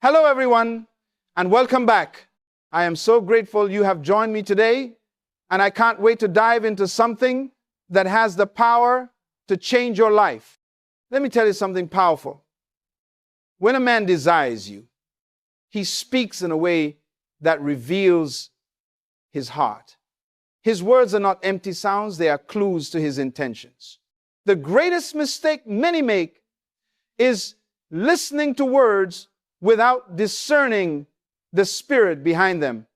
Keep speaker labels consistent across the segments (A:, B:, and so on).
A: Hello, everyone, and welcome back. I am so grateful you have joined me today, and I can't wait to dive into something that has the power to change your life. Let me tell you something powerful. When a man desires you, he speaks in a way that reveals his heart. His words are not empty sounds, they are clues to his intentions. The greatest mistake many make is listening to words without discerning the spirit behind them.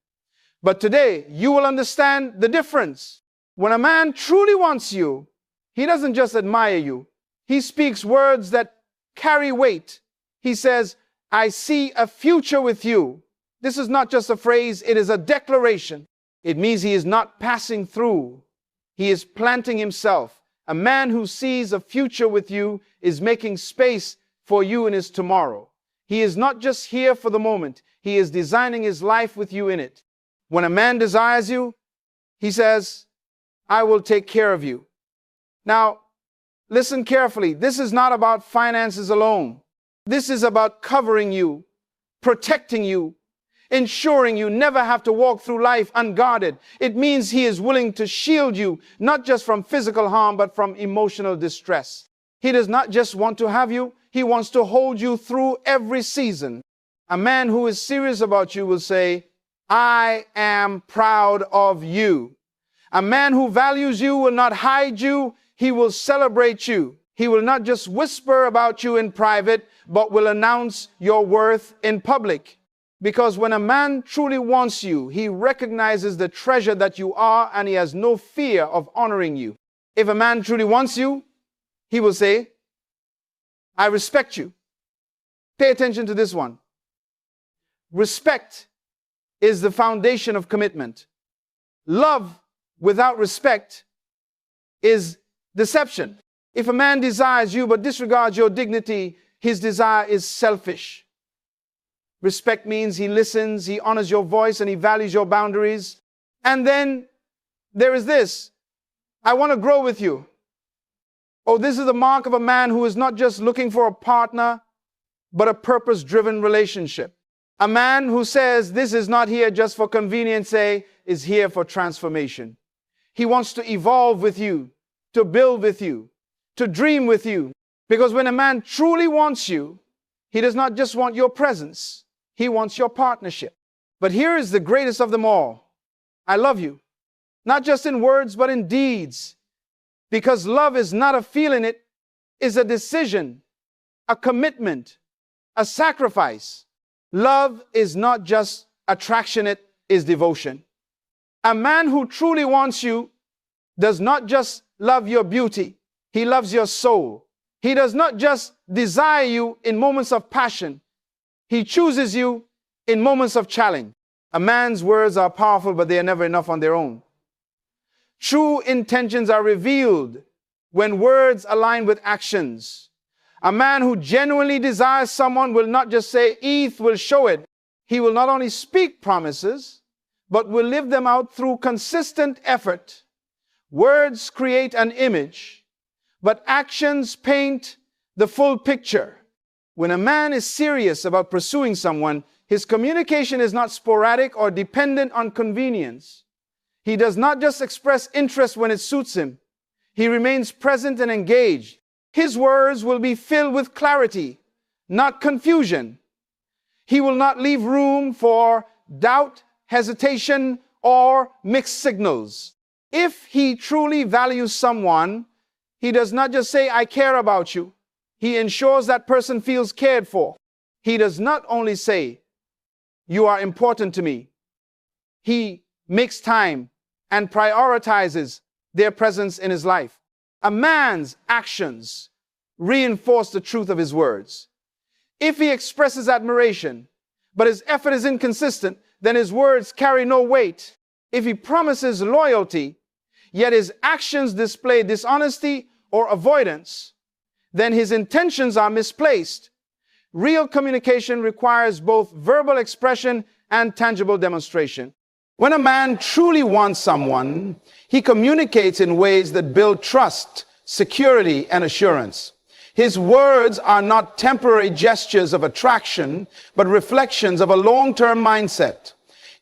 A: But today, you will understand the difference. When a man truly wants you, he doesn't just admire you. He speaks words that carry weight. He says, I see a future with you. This is not just a phrase, it is a declaration. It means he is not passing through. He is planting himself. A man who sees a future with you is making space for you in his tomorrow. He is not just here for the moment. He is designing his life with you in it. When a man desires you, he says, I will take care of you. Now, listen carefully. This is not about finances alone. This is about covering you, protecting you, ensuring you never have to walk through life unguarded. It means he is willing to shield you, not just from physical harm, but from emotional distress. He does not just want to have you, he wants to hold you through every season. A man who is serious about you will say, I am proud of you. A man who values you will not hide you, he will celebrate you. He will not just whisper about you in private, but will announce your worth in public. Because when a man truly wants you, he recognizes the treasure that you are, and he has no fear of honoring you. If a man truly wants you, he will say, I respect you. Pay attention to this one. Respect is the foundation of commitment. Love without respect is deception. If a man desires you but disregards your dignity, his desire is selfish. Respect means he listens, he honors your voice, and he values your boundaries. And then there is this, I want to grow with you. Oh, this is the mark of a man who is not just looking for a partner, but a purpose-driven relationship. A man who says this is not here just for convenience sake, is here for transformation. He wants to evolve with you, to build with you, to dream with you. Because when a man truly wants you, he does not just want your presence, he wants your partnership. But here is the greatest of them all. I love you. Not just in words, but in deeds. Because love is not a feeling, it is a decision, a commitment, a sacrifice. Love is not just attraction, it is devotion. A man who truly wants you does not just love your beauty, he loves your soul. He does not just desire you in moments of passion, he chooses you in moments of challenge. A man's words are powerful, but they are never enough on their own. True intentions are revealed when words align with actions. A man who genuinely desires someone will not just say, "Eth will show it." He will not only speak promises, but will live them out through consistent effort. Words create an image, but actions paint the full picture. When a man is serious about pursuing someone, his communication is not sporadic or dependent on convenience. He does not just express interest when it suits him. He remains present and engaged. His words will be filled with clarity, not confusion. He will not leave room for doubt, hesitation, or mixed signals. If he truly values someone, he does not just say, I care about you. He ensures that person feels cared for. He does not only say, you are important to me. He makes time and prioritizes their presence in his life. A man's actions reinforce the truth of his words. If he expresses admiration, but his effort is inconsistent, then his words carry no weight. If he promises loyalty, yet his actions display dishonesty or avoidance, then his intentions are misplaced. Real communication requires both verbal expression and tangible demonstration. When a man truly wants someone, he communicates in ways that build trust, security, and assurance. His words are not temporary gestures of attraction, but reflections of a long-term mindset.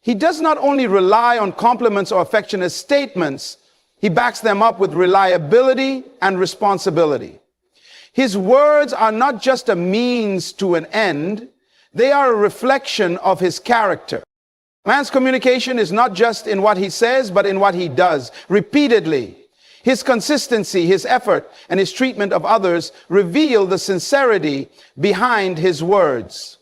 A: He does not only rely on compliments or affectionate statements, he backs them up with reliability and responsibility. His words are not just a means to an end, they are a reflection of his character. Man's communication is not just in what he says, but in what he does, repeatedly. His consistency, his effort, and his treatment of others reveal the sincerity behind his words.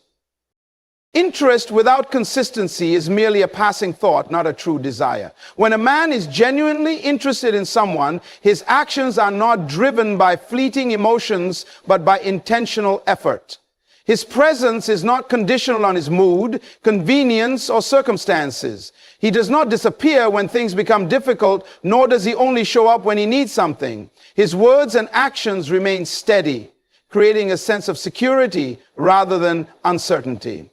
A: Interest without consistency is merely a passing thought, not a true desire. When a man is genuinely interested in someone, his actions are not driven by fleeting emotions, but by intentional effort. His presence is not conditional on his mood, convenience, or circumstances. He does not disappear when things become difficult, nor does he only show up when he needs something. His words and actions remain steady, creating a sense of security rather than uncertainty.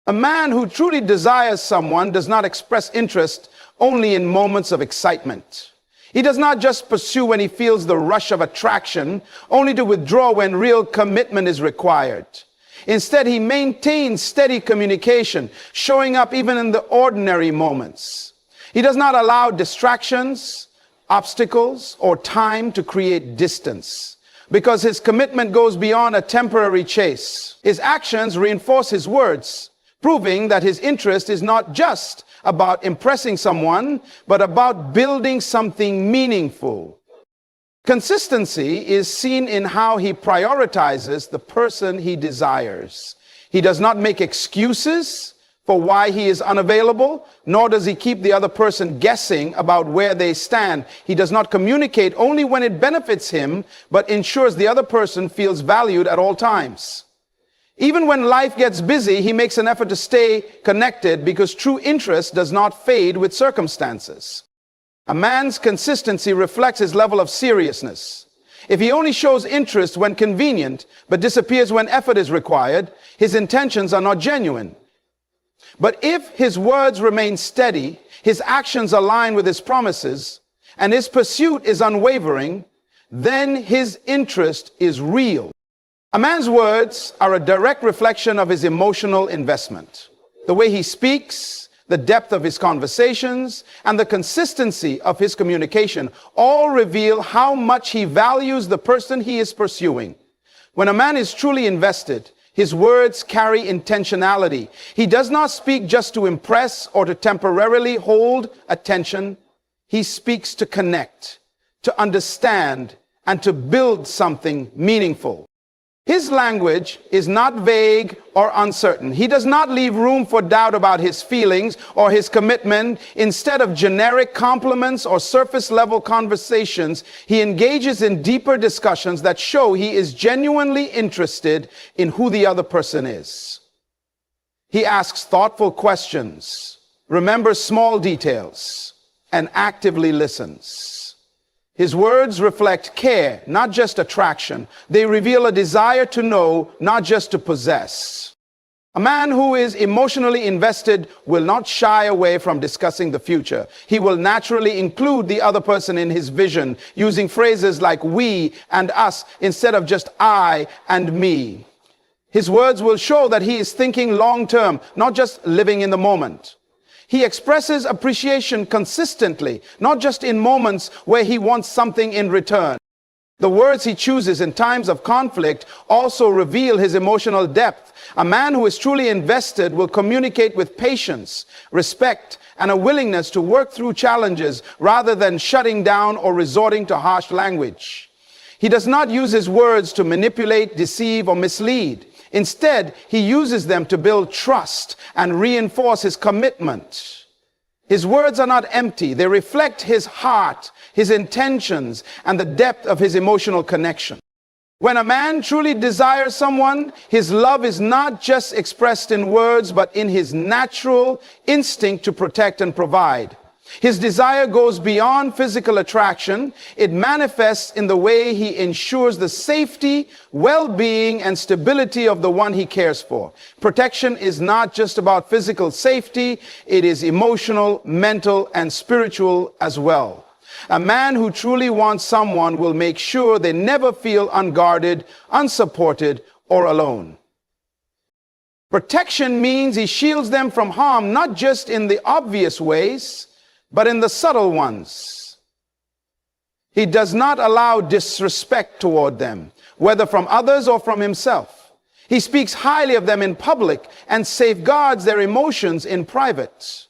A: A man who truly desires someone does not express interest only in moments of excitement. He does not just pursue when he feels the rush of attraction, only to withdraw when real commitment is required. Instead, he maintains steady communication, showing up even in the ordinary moments. He does not allow distractions, obstacles, or time to create distance, because his commitment goes beyond a temporary chase. His actions reinforce his words, proving that his interest is not just about impressing someone, but about building something meaningful. Consistency is seen in how he prioritizes the person he desires. He does not make excuses for why he is unavailable, nor does he keep the other person guessing about where they stand. He does not communicate only when it benefits him, but ensures the other person feels valued at all times. Even when life gets busy, he makes an effort to stay connected because true interest does not fade with circumstances. A man's consistency reflects his level of seriousness. If he only shows interest when convenient, but disappears when effort is required, his intentions are not genuine. But if his words remain steady, his actions align with his promises, and his pursuit is unwavering, then his interest is real. A man's words are a direct reflection of his emotional investment. The way he speaks, the depth of his conversations, and the consistency of his communication all reveal how much he values the person he is pursuing. When a man is truly invested, his words carry intentionality. He does not speak just to impress or to temporarily hold attention. He speaks to connect, to understand, and to build something meaningful. His language is not vague or uncertain. He does not leave room for doubt about his feelings or his commitment. Instead of generic compliments or surface-level conversations, he engages in deeper discussions that show he is genuinely interested in who the other person is. He asks thoughtful questions, remembers small details, and actively listens. His words reflect care, not just attraction. They reveal a desire to know, not just to possess. A man who is emotionally invested will not shy away from discussing the future. He will naturally include the other person in his vision, using phrases like we and us instead of just I and me. His words will show that he is thinking long term, not just living in the moment. He expresses appreciation consistently, not just in moments where he wants something in return. The words he chooses in times of conflict also reveal his emotional depth. A man who is truly invested will communicate with patience, respect, and a willingness to work through challenges rather than shutting down or resorting to harsh language. He does not use his words to manipulate, deceive, or mislead. Instead, he uses them to build trust and reinforce his commitment. His words are not empty. They reflect his heart, his intentions, and the depth of his emotional connection. When a man truly desires someone, his love is not just expressed in words, but in his natural instinct to protect and provide. His desire goes beyond physical attraction. It manifests in the way he ensures the safety, well-being, and stability of the one he cares for. Protection is not just about physical safety. It is emotional, mental, and spiritual as well. A man who truly wants someone will make sure they never feel unguarded, unsupported, or alone. Protection means he shields them from harm, not just in the obvious ways, but in the subtle ones. He does not allow disrespect toward them, whether from others or from himself. He speaks highly of them in public and safeguards their emotions in private.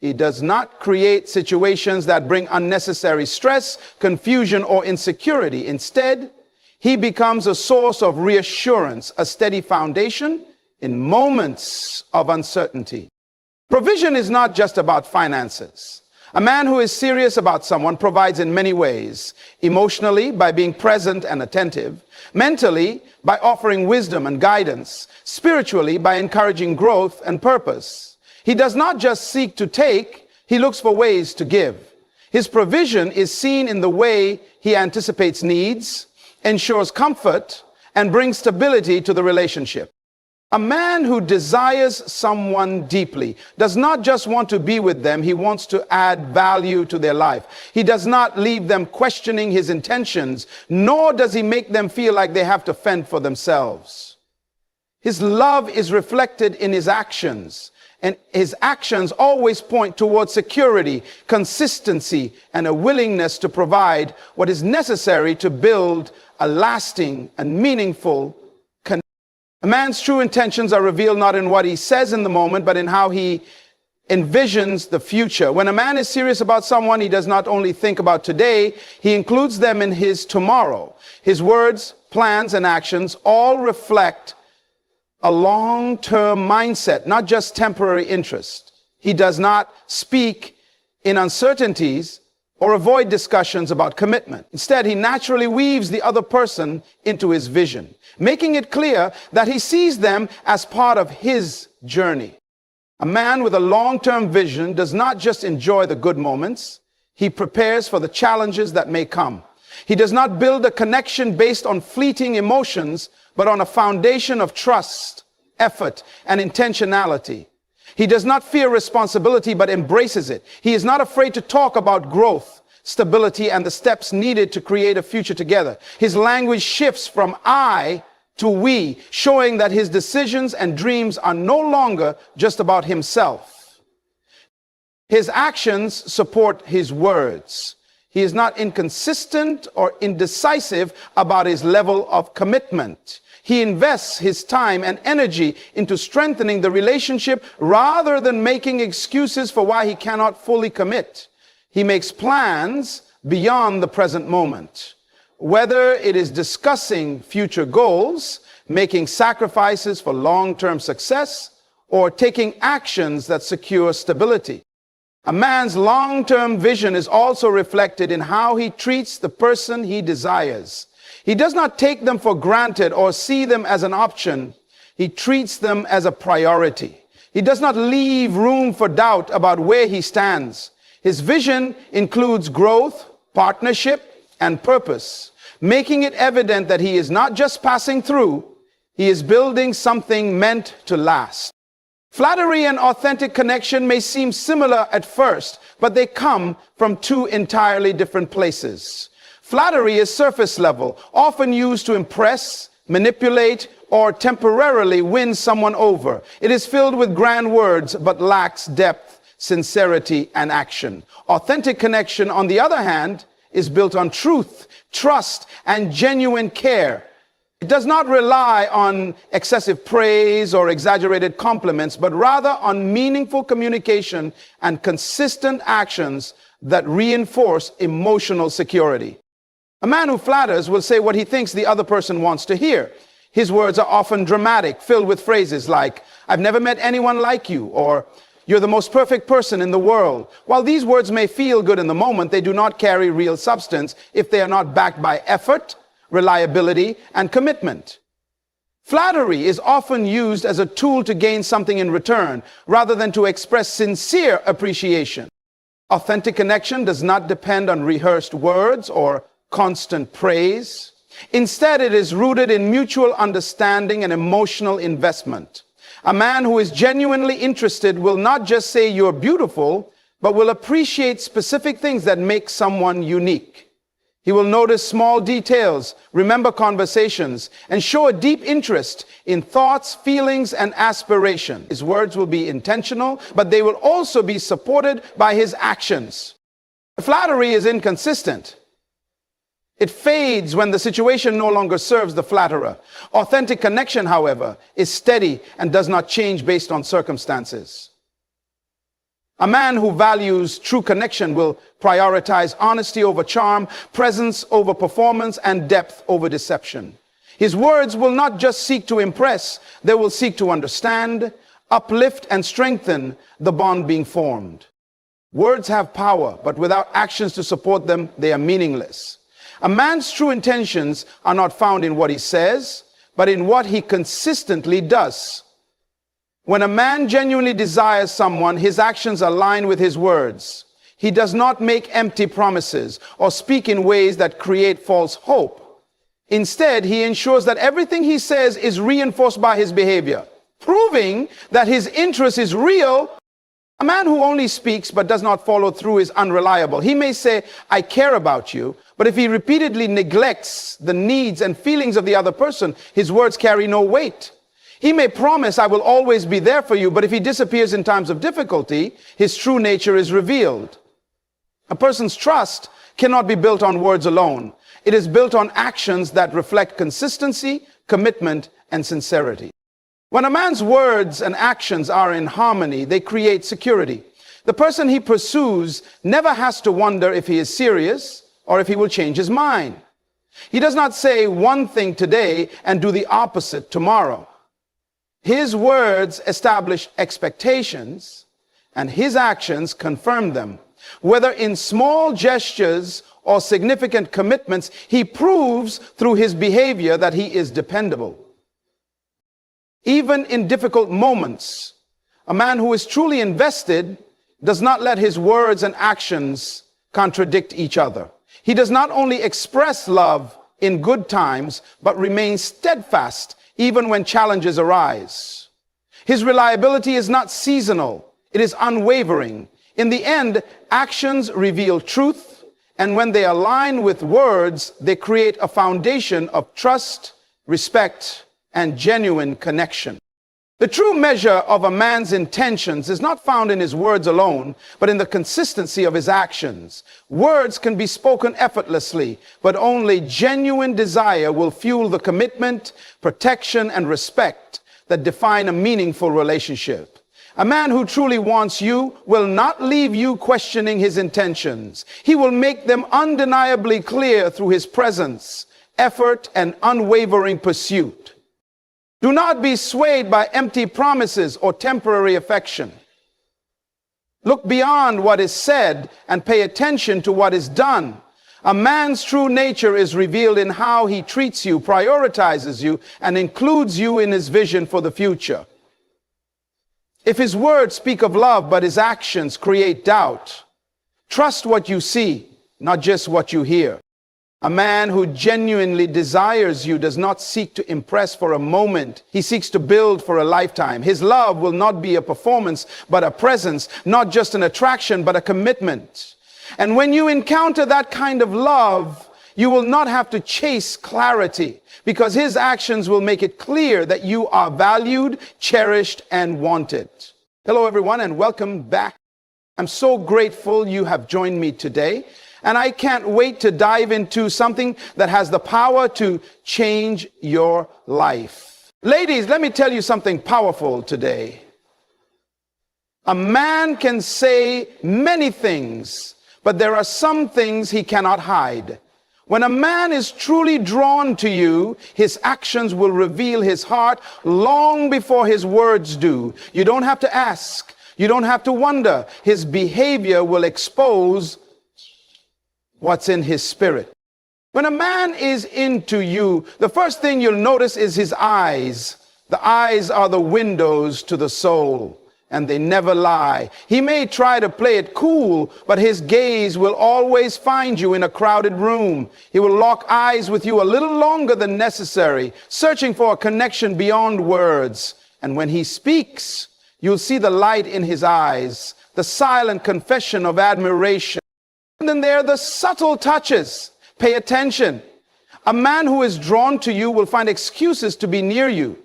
A: He does not create situations that bring unnecessary stress, confusion, or insecurity. Instead, he becomes a source of reassurance, a steady foundation in moments of uncertainty. Provision is not just about finances. A man who is serious about someone provides in many ways: emotionally, by being present and attentive; mentally, by offering wisdom and guidance; spiritually, by encouraging growth and purpose. He does not just seek to take, he looks for ways to give. His provision is seen in the way he anticipates needs, ensures comfort, and brings stability to the relationship. A man who desires someone deeply does not just want to be with them, he wants to add value to their life. He does not leave them questioning his intentions, nor does he make them feel like they have to fend for themselves. His love is reflected in his actions, and his actions always point towards security, consistency, and a willingness to provide what is necessary to build a lasting and meaningful connection. A man's true intentions are revealed not in what he says in the moment, but in how he envisions the future. When a man is serious about someone, he does not only think about today, he includes them in his tomorrow. His words, plans, and actions all reflect a long-term mindset, not just temporary interest. He does not speak in uncertainties or avoid discussions about commitment. Instead, he naturally weaves the other person into his vision, making it clear that he sees them as part of his journey. A man with a long-term vision does not just enjoy the good moments, he prepares for the challenges that may come. He does not build a connection based on fleeting emotions, but on a foundation of trust, effort, and intentionality. He does not fear responsibility, but embraces it. He is not afraid to talk about growth, stability, and the steps needed to create a future together. His language shifts from I to we, showing that his decisions and dreams are no longer just about himself. His actions support his words. He is not inconsistent or indecisive about his level of commitment. He invests his time and energy into strengthening the relationship rather than making excuses for why he cannot fully commit. He makes plans beyond the present moment. Whether it is discussing future goals, making sacrifices for long-term success, or taking actions that secure stability. A man's long-term vision is also reflected in how he treats the person he desires. He does not take them for granted or see them as an option. He treats them as a priority. He does not leave room for doubt about where he stands. His vision includes growth, partnership, and purpose, making it evident that he is not just passing through, he is building something meant to last. Flattery and authentic connection may seem similar at first, but they come from two entirely different places. Flattery is surface level, often used to impress, manipulate, or temporarily win someone over. It is filled with grand words, but lacks depth, sincerity, and action. Authentic connection, on the other hand, is built on truth, trust, and genuine care. It does not rely on excessive praise or exaggerated compliments, but rather on meaningful communication and consistent actions that reinforce emotional security. A man who flatters will say what he thinks the other person wants to hear. His words are often dramatic, filled with phrases like, "I've never met anyone like you," or "You're the most perfect person in the world." While these words may feel good in the moment, they do not carry real substance if they are not backed by effort, reliability, and commitment. Flattery is often used as a tool to gain something in return, rather than to express sincere appreciation. Authentic connection does not depend on rehearsed words or constant praise. Instead, it is rooted in mutual understanding and emotional investment. A man who is genuinely interested will not just say "you're beautiful," but will appreciate specific things that make someone unique. He will notice small details, remember conversations, and show a deep interest in thoughts, feelings, and aspirations. His words will be intentional, but they will also be supported by his actions. Flattery is inconsistent. It fades when the situation no longer serves the flatterer. Authentic connection, however, is steady and does not change based on circumstances. A man who values true connection will prioritize honesty over charm, presence over performance, and depth over deception. His words will not just seek to impress, they will seek to understand, uplift, and strengthen the bond being formed. Words have power, but without actions to support them, they are meaningless. A man's true intentions are not found in what he says, but in what he consistently does. When a man genuinely desires someone, his actions align with his words. He does not make empty promises or speak in ways that create false hope. Instead, he ensures that everything he says is reinforced by his behavior, proving that his interest is real. A man who only speaks but does not follow through is unreliable. He may say, "I care about you," but if he repeatedly neglects the needs and feelings of the other person, his words carry no weight. He may promise, "I will always be there for you," but if he disappears in times of difficulty, his true nature is revealed. A person's trust cannot be built on words alone. It is built on actions that reflect consistency, commitment, and sincerity. When a man's words and actions are in harmony, they create security. The person he pursues never has to wonder if he is serious or if he will change his mind. He does not say one thing today and do the opposite tomorrow. His words establish expectations, and his actions confirm them. Whether in small gestures or significant commitments, he proves through his behavior that he is dependable. Even in difficult moments, a man who is truly invested does not let his words and actions contradict each other. He does not only express love in good times, but remains steadfast even when challenges arise. His reliability is not seasonal, it is unwavering. In the end, actions reveal truth, and when they align with words, they create a foundation of trust, respect, and genuine connection. The true measure of a man's intentions is not found in his words alone, but in the consistency of his actions. Words can be spoken effortlessly, but only genuine desire will fuel the commitment, protection, and respect that define a meaningful relationship. A man who truly wants you will not leave you questioning his intentions. He will make them undeniably clear through his presence, effort, and unwavering pursuit. Do not be swayed by empty promises or temporary affection. Look beyond what is said and pay attention to what is done. A man's true nature is revealed in how he treats you, prioritizes you, and includes you in his vision for the future. If his words speak of love, but his actions create doubt, trust what you see, not just what you hear. A man who genuinely desires you does not seek to impress for a moment. He seeks to build for a lifetime. His love will not be a performance, but a presence, not just an attraction, but a commitment. And when you encounter that kind of love, you will not have to chase clarity, because his actions will make it clear that you are valued, cherished, and wanted. Hello, everyone, and welcome back. I'm so grateful you have joined me today. And I can't wait to dive into something that has the power to change your life. Ladies, let me tell you something powerful today. A man can say many things, but there are some things he cannot hide. When a man is truly drawn to you, his actions will reveal his heart long before his words do. You don't have to ask. You don't have to wonder. His behavior will expose what's in his spirit. When a man is into you, the first thing you'll notice is his eyes. The eyes are the windows to the soul, and they never lie. He may try to play it cool, but his gaze will always find you in a crowded room. He will lock eyes with you a little longer than necessary, searching for a connection beyond words. And when he speaks, You'll see the light in his eyes, the silent confession of admiration. And then there are the subtle touches. Pay attention. A man who is drawn to you will find excuses to be near you.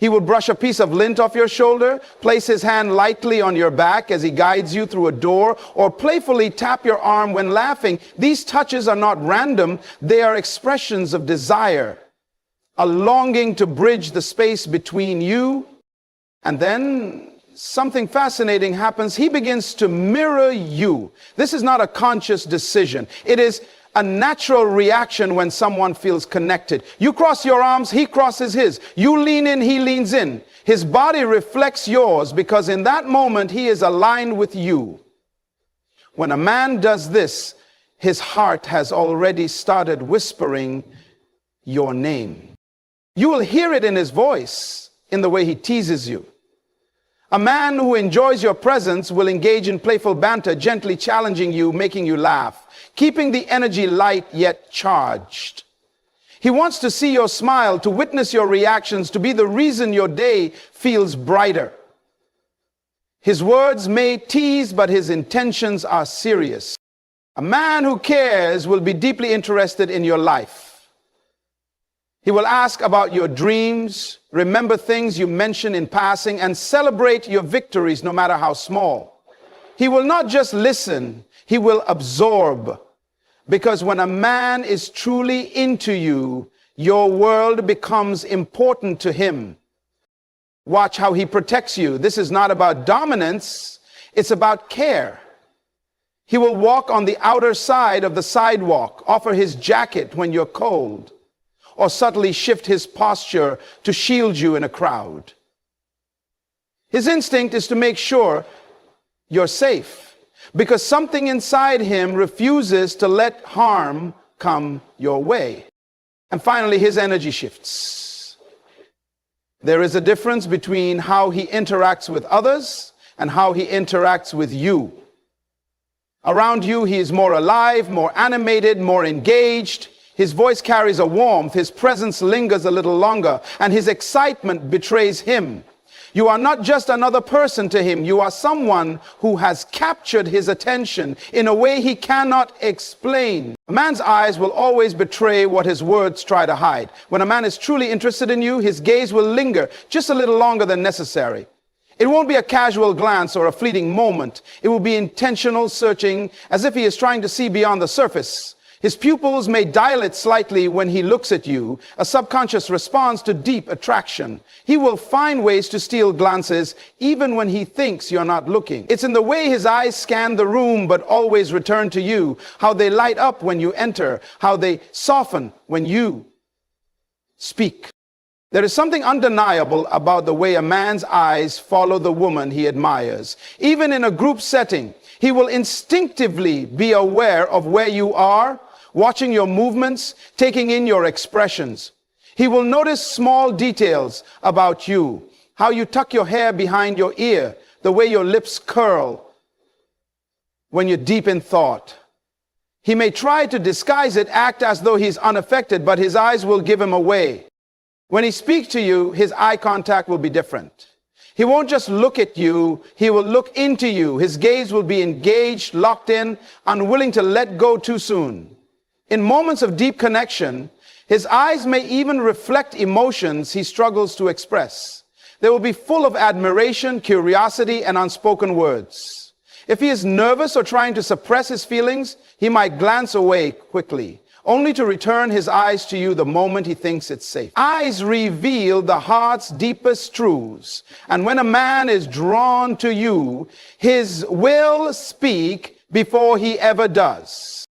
A: He will brush a piece of lint off your shoulder, place his hand lightly on your back as he guides you through a door, or playfully tap your arm when laughing. These touches are not random. They are expressions of desire, a longing to bridge the space between you. And then something fascinating happens. He begins to mirror you. This is not a conscious decision. It is a natural reaction when someone feels connected. You cross your arms, he crosses his. You lean in, he leans in. His body reflects yours because in that moment he is aligned with you. When a man does this, his heart has already started whispering your name. You will hear it in his voice, in the way he teases you. A man who enjoys your presence will engage in playful banter, gently challenging you, making you laugh, keeping the energy light yet charged. He wants to see your smile, to witness your reactions, to be the reason your day feels brighter. His words may tease, but his intentions are serious. A man who cares will be deeply interested in your life. He will ask about your dreams, remember things you mention in passing, and celebrate your victories no matter how small. He will not just listen, he will absorb. Because when a man is truly into you, your world becomes important to him. Watch how he protects you. This is not about dominance, it's about care. He will walk on the outer side of the sidewalk, offer his jacket when you're cold, or subtly shift his posture to shield you in a crowd. His instinct is to make sure you're safe, because something inside him refuses to let harm come your way. And finally, his energy shifts. There is a difference between how he interacts with others and how he interacts with you. Around you, he is more alive, more animated, more engaged. His voice carries a warmth, his presence lingers a little longer, and his excitement betrays him. You are not just another person to him, you are someone who has captured his attention in a way he cannot explain. A man's eyes will always betray what his words try to hide. When a man is truly interested in you, his gaze will linger just a little longer than necessary. It won't be a casual glance or a fleeting moment. It will be intentional searching, as if he is trying to see beyond the surface. His pupils may dilate slightly when he looks at you, a subconscious response to deep attraction. He will find ways to steal glances even when he thinks you're not looking. It's in the way his eyes scan the room but always return to you, how they light up when you enter, how they soften when you speak. There is something undeniable about the way a man's eyes follow the woman he admires. Even in a group setting, he will instinctively be aware of where you are, watching your movements, taking in your expressions. He will notice small details about you, how you tuck your hair behind your ear, the way your lips curl when you're deep in thought. He may try to disguise it, act as though he's unaffected, but his eyes will give him away. When he speaks to you, his eye contact will be different. He won't just look at you, he will look into you. His gaze will be engaged, locked in, unwilling to let go too soon. In moments of deep connection, his eyes may even reflect emotions he struggles to express. They will be full of admiration, curiosity, and unspoken words. If he is nervous or trying to suppress his feelings, he might glance away quickly, only to return his eyes to you the moment he thinks it's safe. Eyes reveal the heart's deepest truths. And when a man is drawn to you, his will speak before he ever does.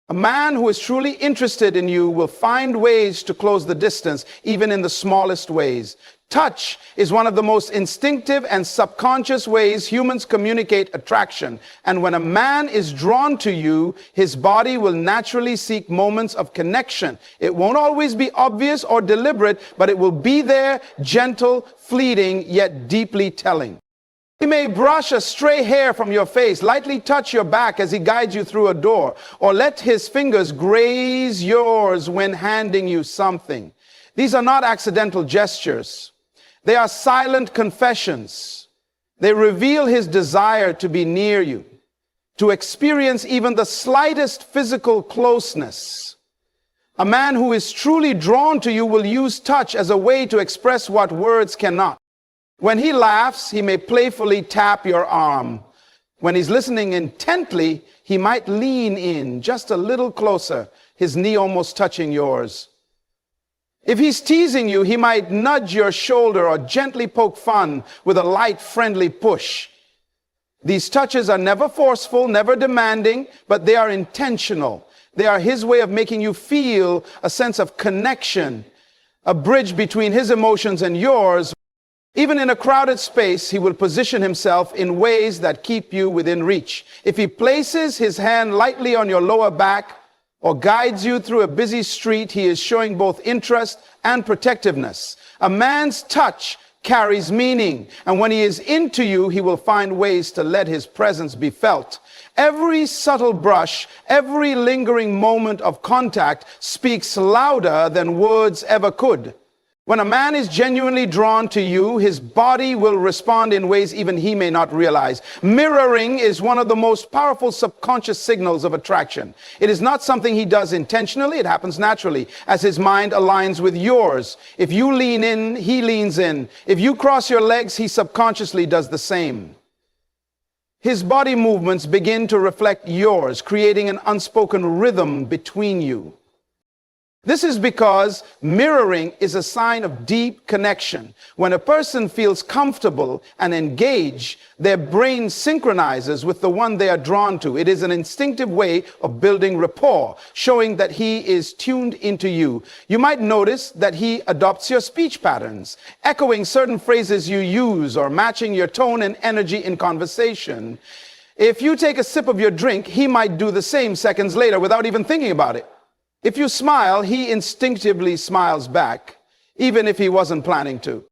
A: A man who is truly interested in you will find ways to close the distance, even in the smallest ways. Touch is one of the most instinctive and subconscious ways humans communicate attraction. And when a man is drawn to you, his body will naturally seek moments of connection. It won't always be obvious or deliberate, but it will be there, gentle, fleeting, yet deeply telling. He may brush a stray hair from your face, lightly touch your back as he guides you through a door, or let his fingers graze yours when handing you something. These are not accidental gestures. They are silent confessions. They reveal his desire to be near you, to experience even the slightest physical closeness. A man who is truly drawn to you will use touch as a way to express what words cannot. When he laughs, he may playfully tap your arm. When he's listening intently, he might lean in just a little closer, his knee almost touching yours. If he's teasing you, he might nudge your shoulder or gently poke fun with a light, friendly push. These touches are never forceful, never demanding, but they are intentional. They are his way of making you feel a sense of connection, a bridge between his emotions and yours. Even in a crowded space, he will position himself in ways that keep you within reach. If he places his hand lightly on your lower back or guides you through a busy street, he is showing both interest and protectiveness. A man's touch carries meaning, and when he is into you, he will find ways to let his presence be felt. Every subtle brush, every lingering moment of contact speaks louder than words ever could. When a man is genuinely drawn to you, his body will respond in ways even he may not realize. Mirroring is one of the most powerful subconscious signals of attraction. It is not something he does intentionally. It happens naturally as his mind aligns with yours. If you lean in, he leans in. If you cross your legs, he subconsciously does the same. His body movements begin to reflect yours, creating an unspoken rhythm between you. This is because mirroring is a sign of deep connection. When a person feels comfortable and engaged, their brain synchronizes with the one they are drawn to. It is an instinctive way of building rapport, showing that he is tuned into you. You might notice that he adopts your speech patterns, echoing certain phrases you use or matching your tone and energy in conversation. If you take a sip of your drink, he might do the same seconds later without even thinking about it. If you smile, he instinctively smiles back, even if he wasn't planning to,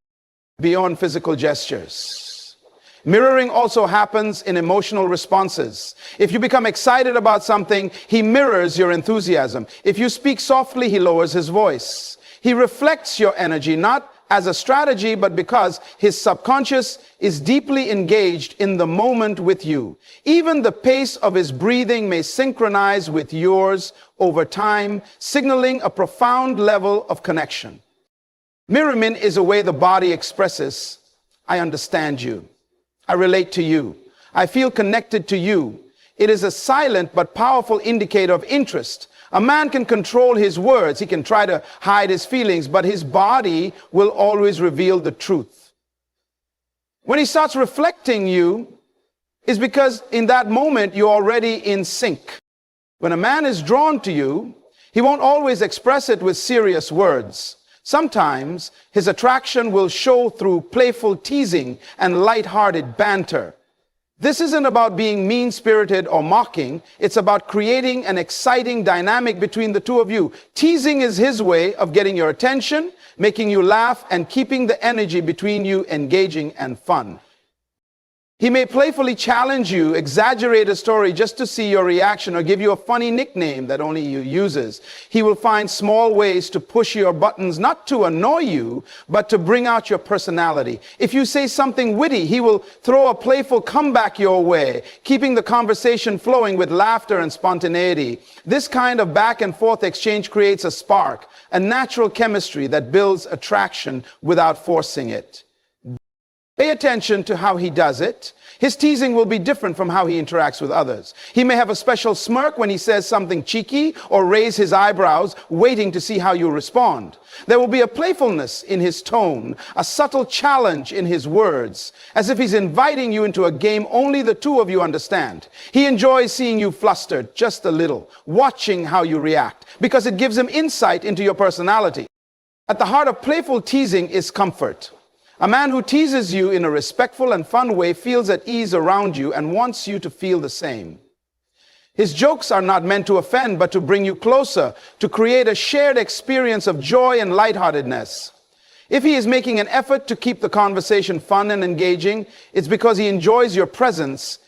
A: beyond physical gestures. Mirroring also happens in emotional responses. If you become excited about something, he mirrors your enthusiasm. If you speak softly, he lowers his voice. He reflects your energy, not as a strategy, but because his subconscious is deeply engaged in the moment with you. Even the pace of his breathing may synchronize with yours over time, signaling a profound level of connection. Mirroring is a way the body expresses, I understand you. I relate to you. I feel connected to you. It is a silent but powerful indicator of interest. A man can control his words. He can try to hide his feelings, but his body will always reveal the truth. When he starts reflecting you, it's because in that moment you're already in sync. When a man is drawn to you, he won't always express it with serious words. Sometimes his attraction will show through playful teasing and lighthearted banter. This isn't about being mean-spirited or mocking. It's about creating an exciting dynamic between the two of you. Teasing is his way of getting your attention, making you laugh, and keeping the energy between you engaging and fun. He may playfully challenge you, exaggerate a story just to see your reaction, or give you a funny nickname that only you uses. He will find small ways to push your buttons, not to annoy you, but to bring out your personality. If you say something witty, he will throw a playful comeback your way, keeping the conversation flowing with laughter and spontaneity. This kind of back and forth exchange creates a spark, a natural chemistry that builds attraction without forcing it. Pay attention to how he does it. His teasing will be different from how he interacts with others. He may have a special smirk when he says something cheeky or raise his eyebrows, waiting to see how you respond. There will be a playfulness in his tone, a subtle challenge in his words, as if he's inviting you into a game only the two of you understand. He enjoys seeing you flustered just a little, watching how you react, because it gives him insight into your personality. At the heart of playful teasing is comfort. A man who teases you in a respectful and fun way feels at ease around you and wants you to feel the same. His jokes are not meant to offend, but to bring you closer, to create a shared experience of joy and lightheartedness. If he is making an effort to keep the conversation fun and engaging, it's because he enjoys your presence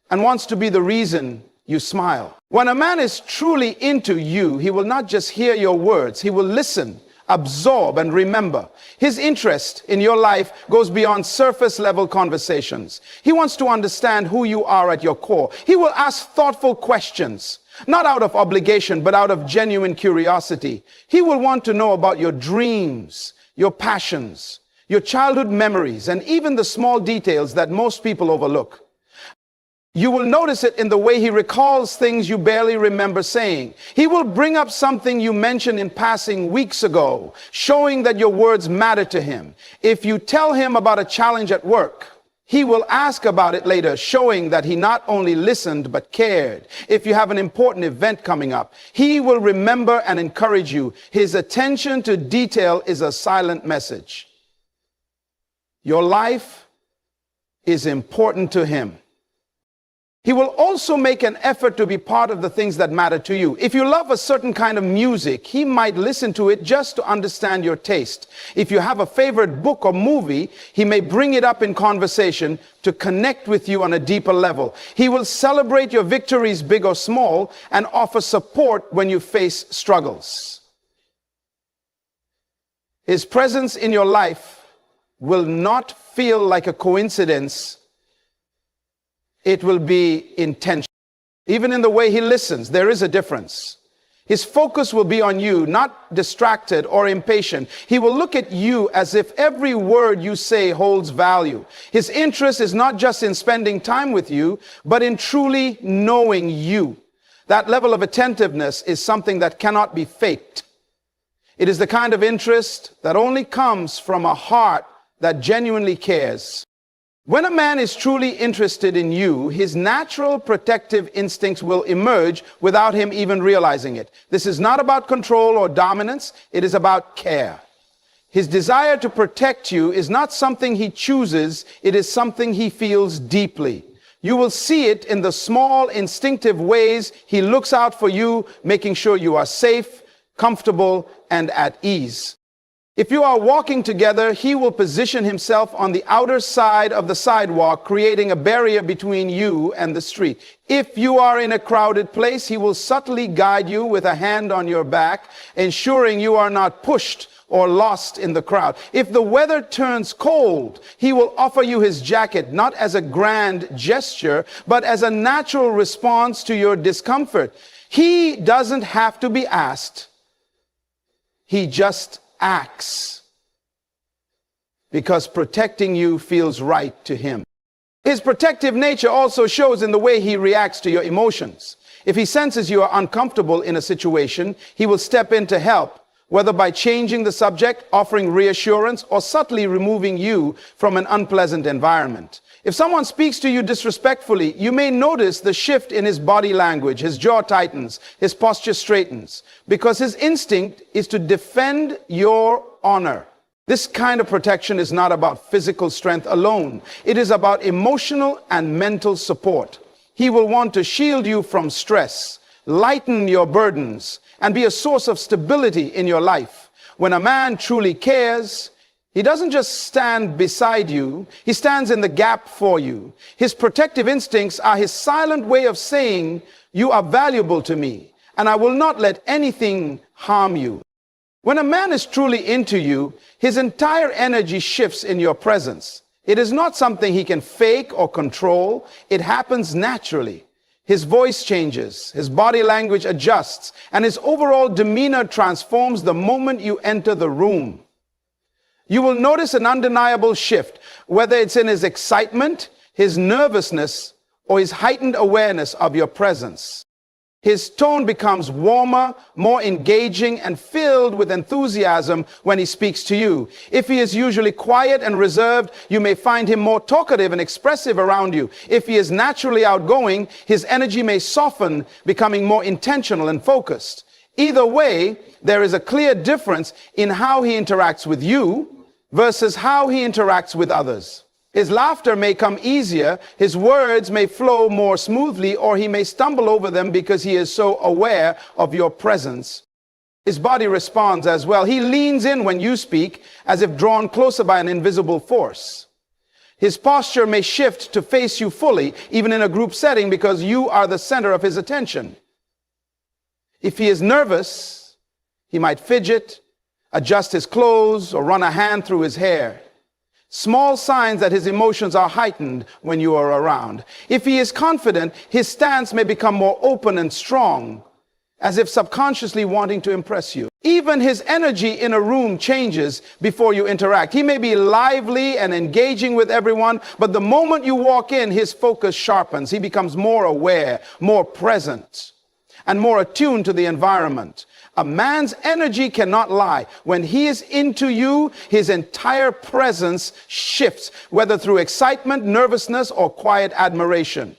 A: and wants to be the reason you smile. When a man is truly into you, he will not just hear your words, he will listen, absorb, and remember. His interest in your life goes beyond surface level conversations. He wants to understand who you are at your core. He will ask thoughtful questions, not out of obligation, but out of genuine curiosity. He will want to know about your dreams, your passions, your childhood memories, and even the small details that most people overlook. You will notice it in the way he recalls things you barely remember saying. He will bring up something you mentioned in passing weeks ago, showing that your words matter to him. If you tell him about a challenge at work, he will ask about it later, showing that he not only listened but cared. If you have an important event coming up, he will remember and encourage you. His attention to detail is a silent message. Your life is important to him. He will also make an effort to be part of the things that matter to you. If you love a certain kind of music, he might listen to it just to understand your taste. If you have a favorite book or movie, he may bring it up in conversation to connect with you on a deeper level. He will celebrate your victories, big or small, and offer support when you face struggles. His presence in your life will not feel like a coincidence. It will be intentional. Even in the way he listens, there is a difference. His focus will be on you, not distracted or impatient. He will look at you as if every word you say holds value. His interest is not just in spending time with you, but in truly knowing you. That level of attentiveness is something that cannot be faked. It is the kind of interest that only comes from a heart that genuinely cares. When a man is truly interested in you, his natural protective instincts will emerge without him even realizing it. This is not about control or dominance. It is about care. His desire to protect you is not something he chooses. It is something he feels deeply. You will see it in the small, instinctive ways he looks out for you, making sure you are safe, comfortable, and at ease. If you are walking together, he will position himself on the outer side of the sidewalk, creating a barrier between you and the street. If you are in a crowded place, he will subtly guide you with a hand on your back, ensuring you are not pushed or lost in the crowd. If the weather turns cold, he will offer you his jacket, not as a grand gesture, but as a natural response to your discomfort. He doesn't have to be asked. He just acts, because protecting you feels right to him. His protective nature also shows in the way he reacts to your emotions. If he senses you are uncomfortable in a situation, he will step in to help, whether by changing the subject, offering reassurance, or subtly removing you from an unpleasant environment. If someone speaks to you disrespectfully, you may notice the shift in his body language. His jaw tightens, his posture straightens, because his instinct is to defend your honor. This kind of protection is not about physical strength alone. It is about emotional and mental support. He will want to shield you from stress, lighten your burdens, and be a source of stability in your life. When a man truly cares, he doesn't just stand beside you, he stands in the gap for you. His protective instincts are his silent way of saying, you are valuable to me, and I will not let anything harm you. When a man is truly into you, his entire energy shifts in your presence. It is not something he can fake or control. It happens naturally. His voice changes, his body language adjusts, and his overall demeanor transforms the moment you enter the room. You will notice an undeniable shift, whether it's in his excitement, his nervousness, or his heightened awareness of your presence. His tone becomes warmer, more engaging, and filled with enthusiasm when he speaks to you. If he is usually quiet and reserved, you may find him more talkative and expressive around you. If he is naturally outgoing, his energy may soften, becoming more intentional and focused. Either way, there is a clear difference in how he interacts with you versus how he interacts with others. His laughter may come easier, his words may flow more smoothly, or he may stumble over them because he is so aware of your presence. His body responds as well. He leans in when you speak, as if drawn closer by an invisible force. His posture may shift to face you fully, even in a group setting, because you are the center of his attention. If he is nervous, he might fidget, adjust his clothes, or run a hand through his hair. Small signs that his emotions are heightened when you are around. If he is confident, his stance may become more open and strong, as if subconsciously wanting to impress you. Even his energy in a room changes before you interact. He may be lively and engaging with everyone, but the moment you walk in, his focus sharpens. He becomes more aware, more present, and more attuned to the environment. A man's energy cannot lie. When he is into you, his entire presence shifts, whether through excitement, nervousness, or quiet admiration.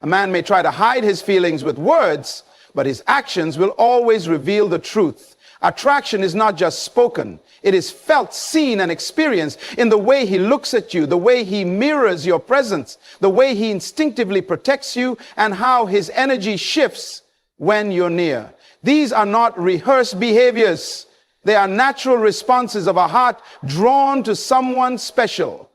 A: A man may try to hide his feelings with words, but his actions will always reveal the truth. Attraction is not just spoken. It is felt, seen, and experienced in the way he looks at you, the way he mirrors your presence, the way he instinctively protects you, and how his energy shifts when you're near. These are not rehearsed behaviors. They are natural responses of a heart drawn to someone special.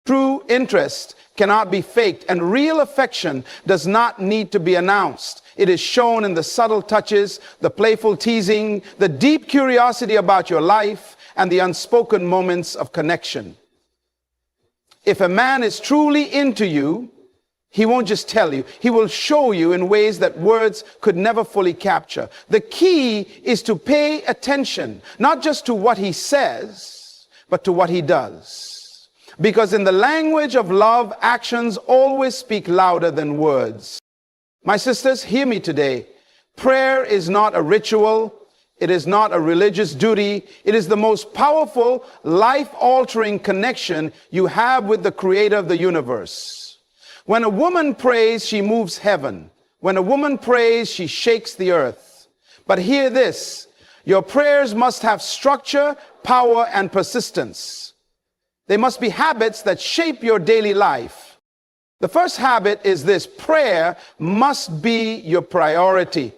A: True interest cannot be faked, and real affection does not need to be announced. It is shown in the subtle touches, the playful teasing, the deep curiosity about your life, and the unspoken moments of connection. If a man is truly into you, he won't just tell you. He will show you in ways that words could never fully capture. The key is to pay attention, not just to what he says, but to what he does. Because in the language of love, actions always speak louder than words. My sisters, hear me today. Prayer is not a ritual. It is not a religious duty. It is the most powerful, life-altering connection you have with the creator of the universe. When a woman prays, she moves heaven. When a woman prays, she shakes the earth. But hear this, your prayers must have structure, power, and persistence. They must be habits that shape your daily life. The first habit is this: prayer must be your priority.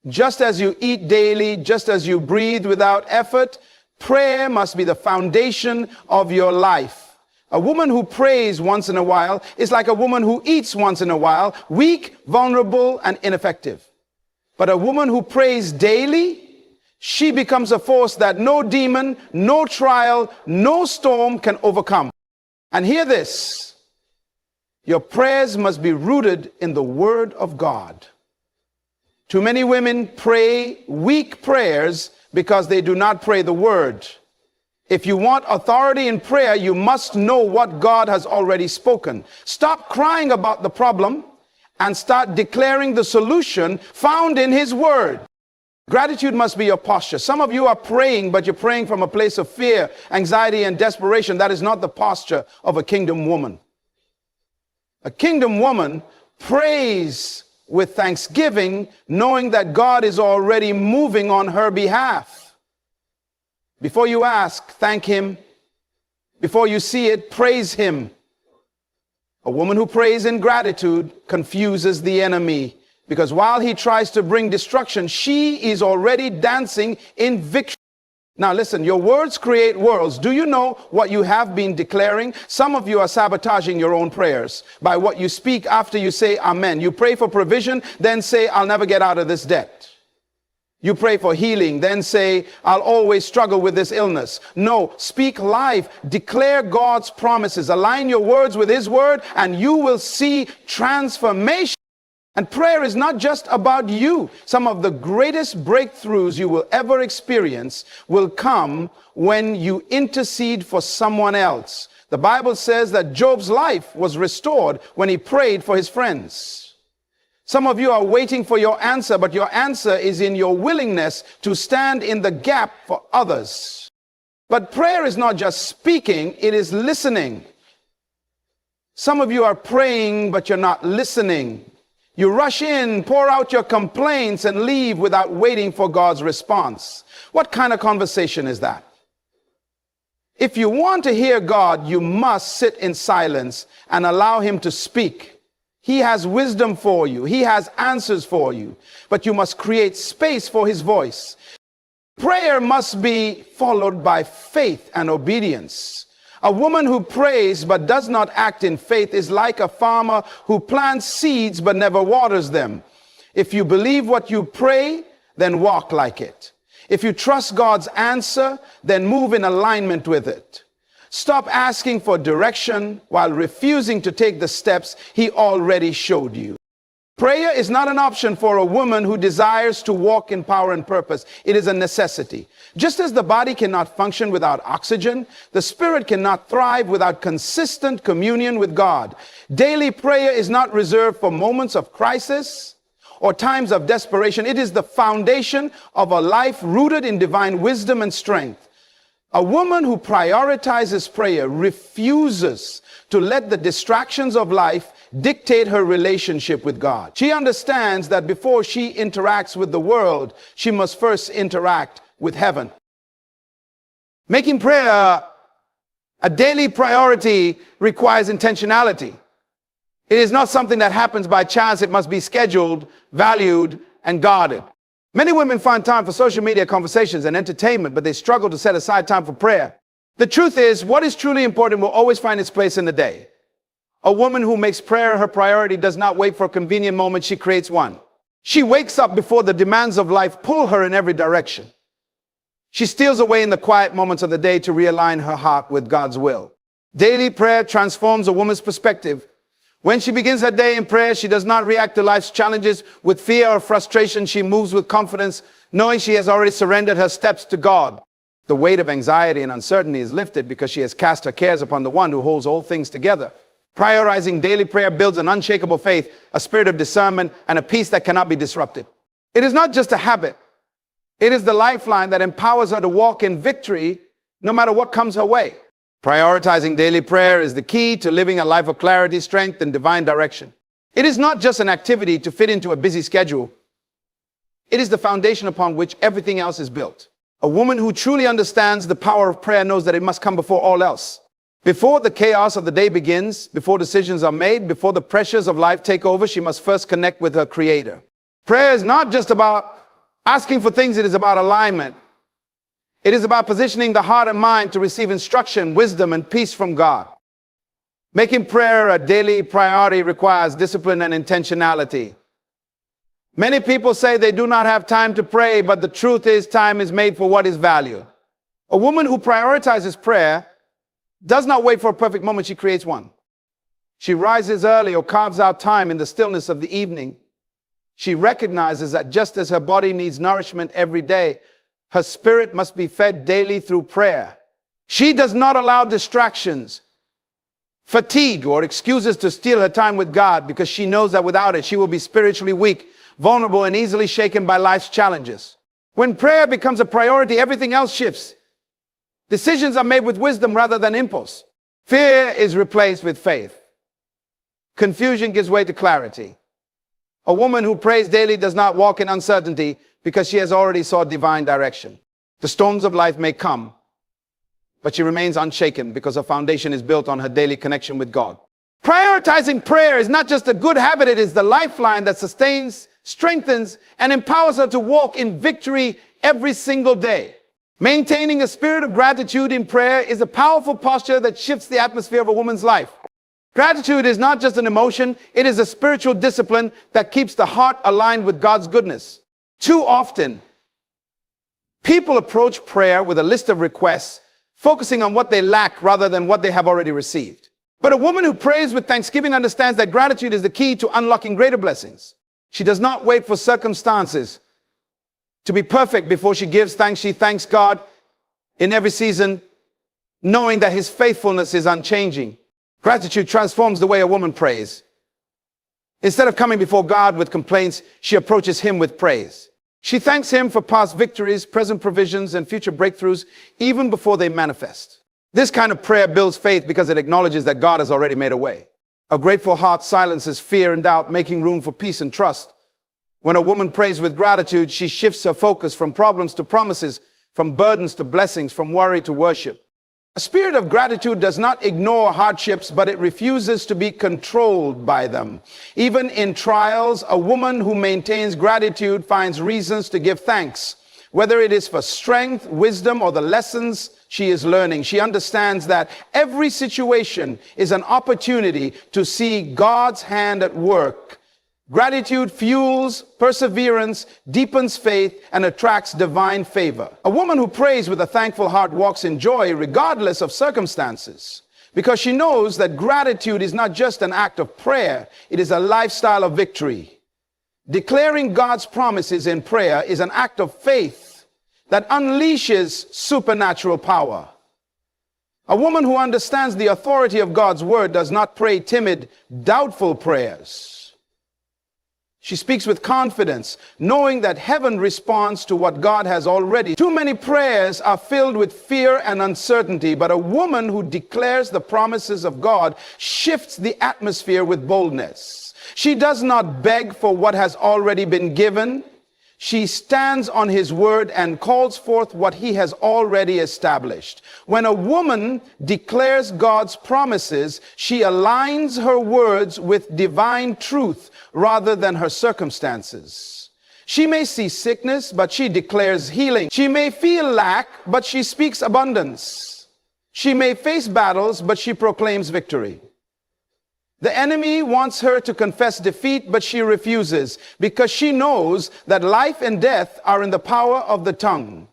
A: Just as you eat daily, just as you breathe without effort, prayer must be the foundation of your life. A woman who prays once in a while is like a woman who eats once in a while, weak, vulnerable, and ineffective. But a woman who prays daily, she becomes a force that no demon, no trial, no storm can overcome. And hear this, your prayers must be rooted in the Word of God. Too many women pray weak prayers because they do not pray the Word. If you want authority in prayer, you must know what God has already spoken. Stop crying about the problem and start declaring the solution found in His Word. Gratitude must be your posture. Some of you are praying, but you're praying from a place of fear, anxiety, and desperation. That is not the posture of a kingdom woman. A kingdom woman prays with thanksgiving, knowing that God is already moving on her behalf. Before you ask, thank Him. Before you see it, praise Him. A woman who prays in gratitude confuses the enemy, because while he tries to bring destruction, she is already dancing in victory. Now listen, your words create worlds. Do you know what you have been declaring? Some of you are sabotaging your own prayers by what you speak after you say amen. You pray for provision, then say, I'll never get out of this debt. You pray for healing, then say, I'll always struggle with this illness. No, speak life. Declare God's promises. Align your words with His Word, and you will see transformation. And prayer is not just about you. Some of the greatest breakthroughs you will ever experience will come when you intercede for someone else. The Bible says that Job's life was restored when he prayed for his friends. Some of you are waiting for your answer, but your answer is in your willingness to stand in the gap for others. But prayer is not just speaking, it is listening. Some of you are praying, but you're not listening. You rush in, pour out your complaints, and leave without waiting for God's response. What kind of conversation is that? If you want to hear God, you must sit in silence and allow Him to speak. He has wisdom for you. He has answers for you. But you must create space for His voice. Prayer must be followed by faith and obedience. A woman who prays but does not act in faith is like a farmer who plants seeds but never waters them. If you believe what you pray, then walk like it. If you trust God's answer, then move in alignment with it. Stop asking for direction while refusing to take the steps He already showed you. Prayer is not an option for a woman who desires to walk in power and purpose. It is a necessity. Just as the body cannot function without oxygen, the spirit cannot thrive without consistent communion with God. Daily prayer is not reserved for moments of crisis or times of desperation. It is the foundation of a life rooted in divine wisdom and strength. A woman who prioritizes prayer refuses to let the distractions of life dictate her relationship with God. She understands that before she interacts with the world, she must first interact with heaven. Making prayer a daily priority requires intentionality. It is not something that happens by chance. It must be scheduled, valued, and guarded. Many women find time for social media conversations and entertainment, but they struggle to set aside time for prayer. The truth is, what is truly important will always find its place in the day. A woman who makes prayer her priority does not wait for a convenient moment. She creates one. She wakes up before the demands of life pull her in every direction. She steals away in the quiet moments of the day to realign her heart with God's will. Daily prayer transforms a woman's perspective. When she begins her day in prayer, she does not react to life's challenges with fear or frustration. She moves with confidence, knowing she has already surrendered her steps to God. The weight of anxiety and uncertainty is lifted because she has cast her cares upon the one who holds all things together. Prioritizing daily prayer builds an unshakable faith, a spirit of discernment, and a peace that cannot be disrupted. It is not just a habit. It is the lifeline that empowers her to walk in victory no matter what comes her way. Prioritizing daily prayer is the key to living a life of clarity, strength, and divine direction. It is not just an activity to fit into a busy schedule. It is the foundation upon which everything else is built. A woman who truly understands the power of prayer knows that it must come before all else. Before the chaos of the day begins, before decisions are made, before the pressures of life take over, she must first connect with her Creator. Prayer is not just about asking for things, it is about alignment. It is about positioning the heart and mind to receive instruction, wisdom, and peace from God. Making prayer a daily priority requires discipline and intentionality. Many people say they do not have time to pray, but the truth is time is made for what is valued. A woman who prioritizes prayer does not wait for a perfect moment, she creates one. She rises early or carves out time in the stillness of the evening. She recognizes that just as her body needs nourishment every day, her spirit must be fed daily through prayer. She does not allow distractions, fatigue, or excuses to steal her time with God because she knows that without it, she will be spiritually weak, vulnerable, and easily shaken by life's challenges. When prayer becomes a priority, everything else shifts. Decisions are made with wisdom rather than impulse. Fear is replaced with faith. Confusion gives way to clarity. A woman who prays daily does not walk in uncertainty because she has already sought divine direction. The storms of life may come, but she remains unshaken because her foundation is built on her daily connection with God. Prioritizing prayer is not just a good habit, it is the lifeline that sustains, strengthens, and empowers her to walk in victory every single day. Maintaining a spirit of gratitude in prayer is a powerful posture that shifts the atmosphere of a woman's life. Gratitude is not just an emotion, it is a spiritual discipline that keeps the heart aligned with God's goodness. Too often, people approach prayer with a list of requests, focusing on what they lack rather than what they have already received. But a woman who prays with thanksgiving understands that gratitude is the key to unlocking greater blessings. She does not wait for circumstances to be perfect before she gives thanks. She thanks God in every season, knowing that His faithfulness is unchanging. Gratitude transforms the way a woman prays. Instead of coming before God with complaints, she approaches Him with praise. She thanks Him for past victories, present provisions, and future breakthroughs, even before they manifest. This kind of prayer builds faith because it acknowledges that God has already made a way. A grateful heart silences fear and doubt, making room for peace and trust. When a woman prays with gratitude, she shifts her focus from problems to promises, from burdens to blessings, from worry to worship. A spirit of gratitude does not ignore hardships, but it refuses to be controlled by them. Even in trials, a woman who maintains gratitude finds reasons to give thanks. Whether it is for strength, wisdom, or the lessons she is learning, she understands that every situation is an opportunity to see God's hand at work. Gratitude fuels perseverance, deepens faith, and attracts divine favor. A woman who prays with a thankful heart walks in joy regardless of circumstances, because she knows that gratitude is not just an act of prayer, it is a lifestyle of victory. Declaring God's promises in prayer is an act of faith that unleashes supernatural power. A woman who understands the authority of God's word does not pray timid, doubtful prayers. She speaks with confidence, knowing that heaven responds to what God has already. Too many prayers are filled with fear and uncertainty, but a woman who declares the promises of God shifts the atmosphere with boldness. She does not beg for what has already been given. She stands on his word and calls forth what he has already established. When a woman declares God's promises, she aligns her words with divine truth rather than her circumstances. She may see sickness, but she declares healing. She may feel lack, but she speaks abundance. She may face battles, but she proclaims victory. The enemy wants her to confess defeat, but she refuses because she knows that life and death are in the power of the tongue.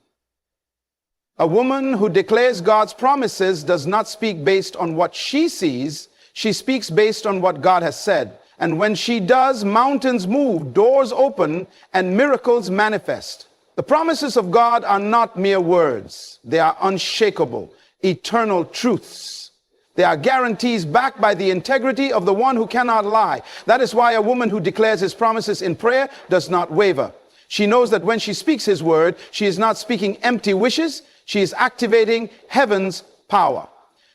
A: A woman who declares God's promises does not speak based on what she sees. She speaks based on what God has said. And when she does, mountains move, doors open, and miracles manifest. The promises of God are not mere words. They are unshakable, eternal truths. They are guarantees backed by the integrity of the one who cannot lie. That is why a woman who declares his promises in prayer does not waver. She knows that when she speaks his word, she is not speaking empty wishes. She is activating heaven's power.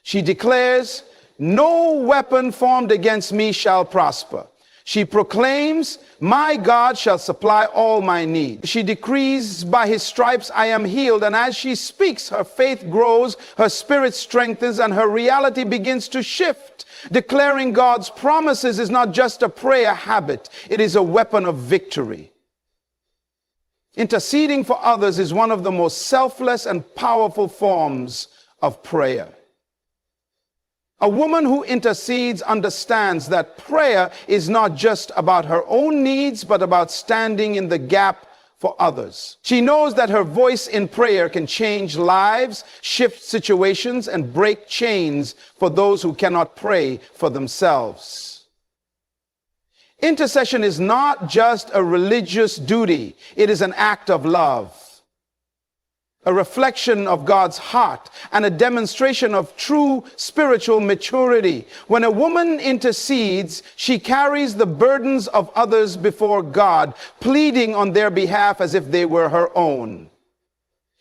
A: She declares, "No weapon formed against me shall prosper." She proclaims, "My God shall supply all my needs." She decrees, "By his stripes I am healed." And as she speaks, her faith grows, her spirit strengthens, and her reality begins to shift. Declaring God's promises is not just a prayer habit, it is a weapon of victory. Interceding for others is one of the most selfless and powerful forms of prayer. A woman who intercedes understands that prayer is not just about her own needs, but about standing in the gap for others. She knows that her voice in prayer can change lives, shift situations, and break chains for those who cannot pray for themselves. Intercession is not just a religious duty, it is an act of love, a reflection of God's heart, and a demonstration of true spiritual maturity. When a woman intercedes, she carries the burdens of others before God, pleading on their behalf as if they were her own.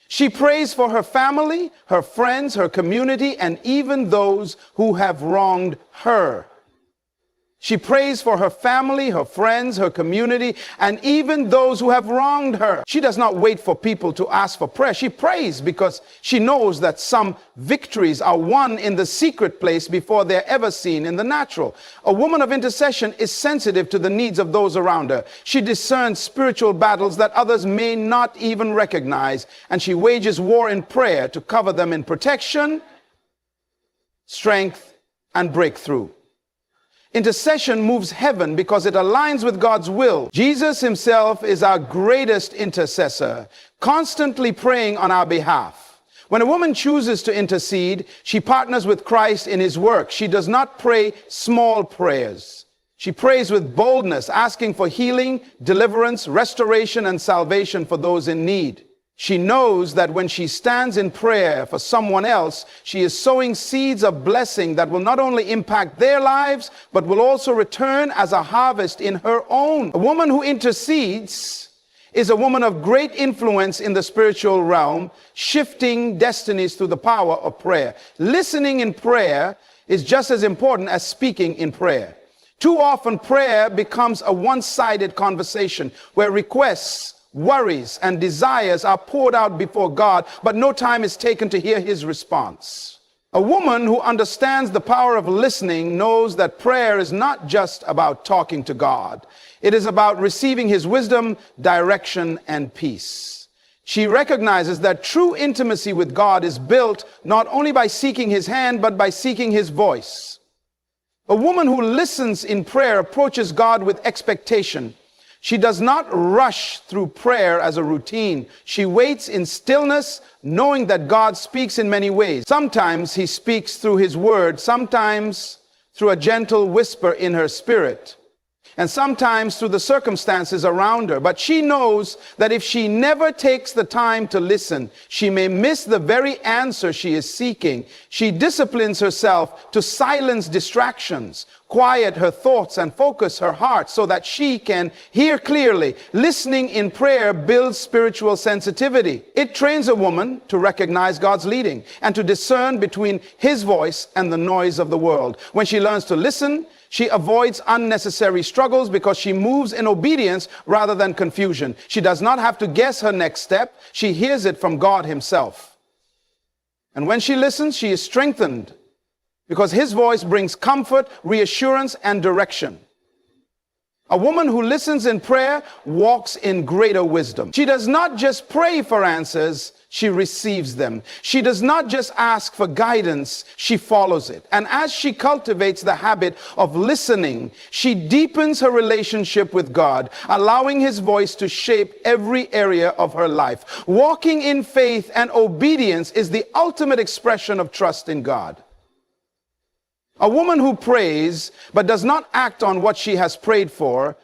A: She prays for her family, her friends, her community, and even those who have wronged her. She prays for her family, her friends, her community, and even those who have wronged her. She does not wait for people to ask for prayer. She prays because she knows that some victories are won in the secret place before they're ever seen in the natural. A woman of intercession is sensitive to the needs of those around her. She discerns spiritual battles that others may not even recognize, and she wages war in prayer to cover them in protection, strength, and breakthrough. Intercession moves heaven because it aligns with God's will. Jesus himself is our greatest intercessor, constantly praying on our behalf. When a woman chooses to intercede, she partners with Christ in his work. She does not pray small prayers. She prays with boldness, asking for healing, deliverance, restoration, and salvation for those in need. She knows that when she stands in prayer for someone else, she is sowing seeds of blessing that will not only impact their lives, but will also return as a harvest in her own. A woman who intercedes is a woman of great influence in the spiritual realm, shifting destinies through the power of prayer. Listening in prayer is just as important as speaking in prayer. Too often, prayer becomes a one-sided conversation where requests, worries, and desires are poured out before God, but no time is taken to hear his response. A woman who understands the power of listening knows that prayer is not just about talking to God. It is about receiving his wisdom, direction, and peace. She recognizes that true intimacy with God is built not only by seeking his hand, but by seeking his voice. A woman who listens in prayer approaches God with expectation. She does not rush through prayer as a routine. She waits in stillness, knowing that God speaks in many ways. Sometimes he speaks through his word, sometimes through a gentle whisper in her spirit, and sometimes through the circumstances around her. But she knows that if she never takes the time to listen, she may miss the very answer she is seeking. She disciplines herself to silence distractions, quiet her thoughts, and focus her heart so that she can hear clearly. Listening in prayer builds spiritual sensitivity. It trains a woman to recognize God's leading and to discern between his voice and the noise of the world. When she learns to listen, she avoids unnecessary struggles because she moves in obedience rather than confusion. She does not have to guess her next step. She hears it from God himself. And when she listens, she is strengthened because his voice brings comfort, reassurance, and direction. A woman who listens in prayer walks in greater wisdom. She does not just pray for answers, she receives them. She does not just ask for guidance, she follows it. And as she cultivates the habit of listening, she deepens her relationship with God, allowing his voice to shape every area of her life. Walking in faith and obedience is the ultimate expression of trust in God. A woman who prays but does not act on what she has prayed for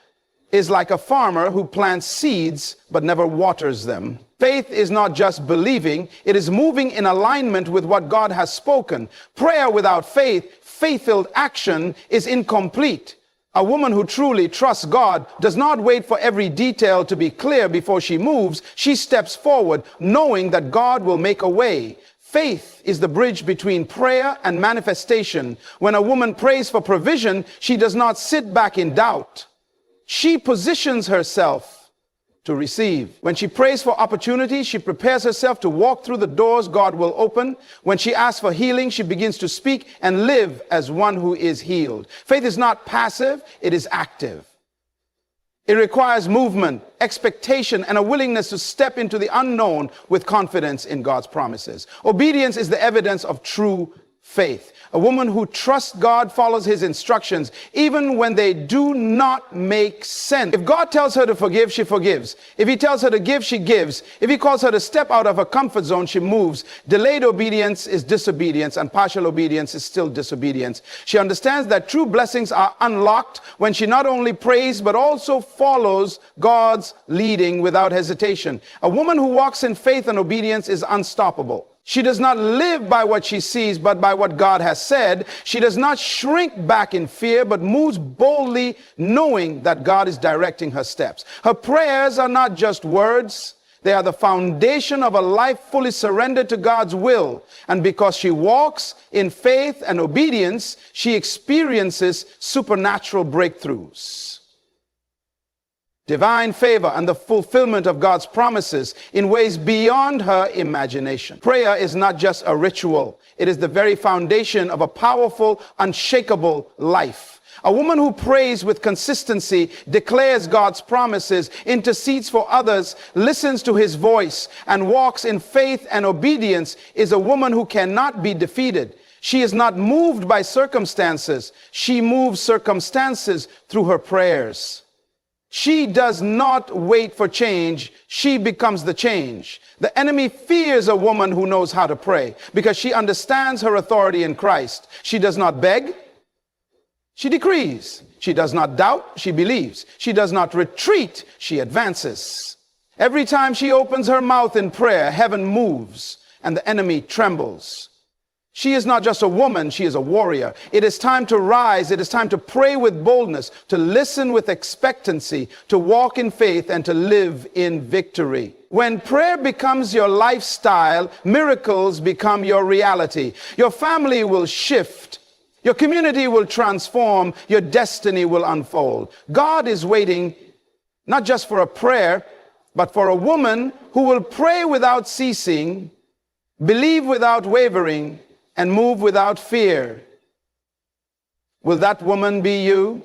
A: is like a farmer who plants seeds but never waters them. Faith is not just believing, it is moving in alignment with what God has spoken. Prayer without faith, faith-filled action, is incomplete. A woman who truly trusts God does not wait for every detail to be clear before she moves. She steps forward, knowing that God will make a way. Faith is the bridge between prayer and manifestation. When a woman prays for provision, she does not sit back in doubt. She positions herself to receive. When she prays for opportunity, she prepares herself to walk through the doors God will open. When she asks for healing, she begins to speak and live as one who is healed. Faith is not passive, it is active. It requires movement, expectation, and a willingness to step into the unknown with confidence in God's promises. Obedience is the evidence of true faith. A woman who trusts God follows his instructions, even when they do not make sense. If God tells her to forgive, she forgives. If he tells her to give, she gives. If he calls her to step out of her comfort zone, she moves. Delayed obedience is disobedience, and partial obedience is still disobedience. She understands that true blessings are unlocked when she not only prays, but also follows God's leading without hesitation. A woman who walks in faith and obedience is unstoppable. She does not live by what she sees, but by what God has said. She does not shrink back in fear, but moves boldly, knowing that God is directing her steps. Her prayers are not just words. They are the foundation of a life fully surrendered to God's will. And because she walks in faith and obedience, she experiences supernatural breakthroughs, divine favor, and the fulfillment of God's promises in ways beyond her imagination. Prayer is not just a ritual. It is the very foundation of a powerful, unshakable life. A woman who prays with consistency, declares God's promises, intercedes for others, listens to his voice, and walks in faith and obedience is a woman who cannot be defeated. She is not moved by circumstances. She moves circumstances through her prayers. She does not wait for change. She becomes the change. The enemy fears a woman who knows how to pray because she understands her authority in Christ. She does not beg. She decrees. She does not doubt. She believes. She does not retreat. She advances. Every time she opens her mouth in prayer, heaven moves and the enemy trembles. She is not just a woman, she is a warrior. It is time to rise. It is time to pray with boldness, to listen with expectancy, to walk in faith, and to live in victory. When prayer becomes your lifestyle, miracles become your reality. Your family will shift. Your community will transform. Your destiny will unfold. God is waiting not just for a prayer, but for a woman who will pray without ceasing, believe without wavering, and move without fear. Will that woman be you?